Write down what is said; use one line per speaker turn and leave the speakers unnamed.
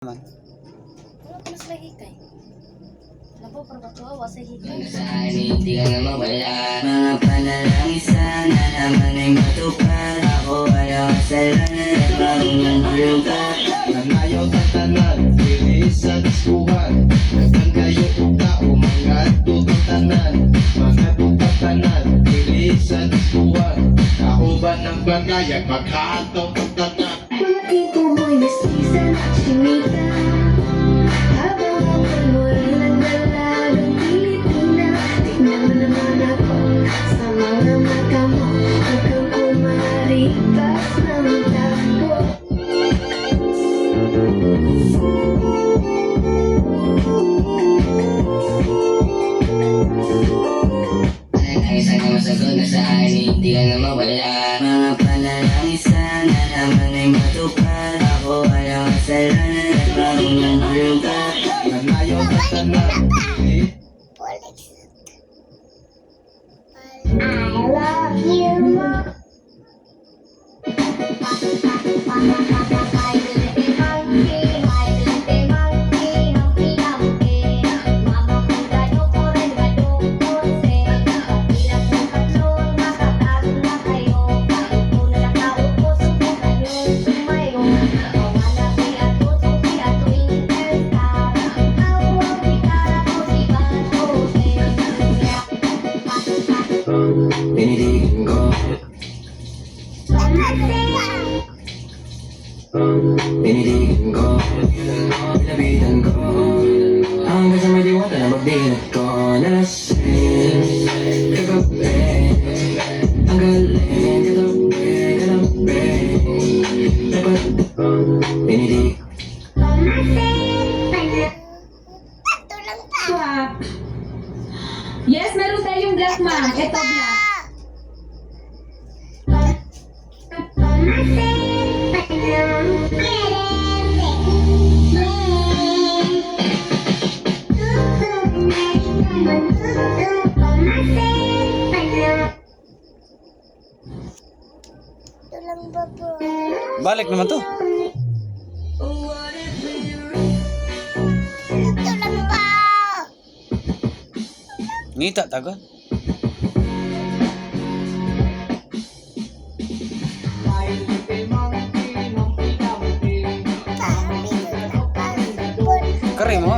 Naman.
Ano ka mas lagi kay? Labo, pero matuwa sa hikay.
Saan hindi ka na mawala. Mga panalangin sana naman ay matupad. Ako ay kasalanan at marunong malugat.
Nanayaw tatanan, bilis sa diskuhan. Nagkan kayo tao, mga tututanan. Mga tutatanan, bilis sa diskuhan. Ako ba ng bagay at maghaataw tatanan?
Mga tipo mo'y mestiza at chimika. Habang ako'y walang nagdalagang Pilipina. Tignan mo naman ako sa mga mata mo. Huwag kang kumaripas ng takbo.
Panalangin sana masagot na saan hindi ka na mawala. Mga panalangin sana naman ay matupad. Ako ay kasalanan at marunong malugat.
Nanayaw tatanan, bilis.
I love you more.
Pinitigin ko, pinitigin ko, pinabitan ko, hanggang sa may diwata na magdilat ko. Nalasing kagabi, ang galing kagabi, dapat pinitig.
Swap. Yes, meron tayong black, ma'am. Ito, black.
Balik naman to. Ngita taga. Kare mo.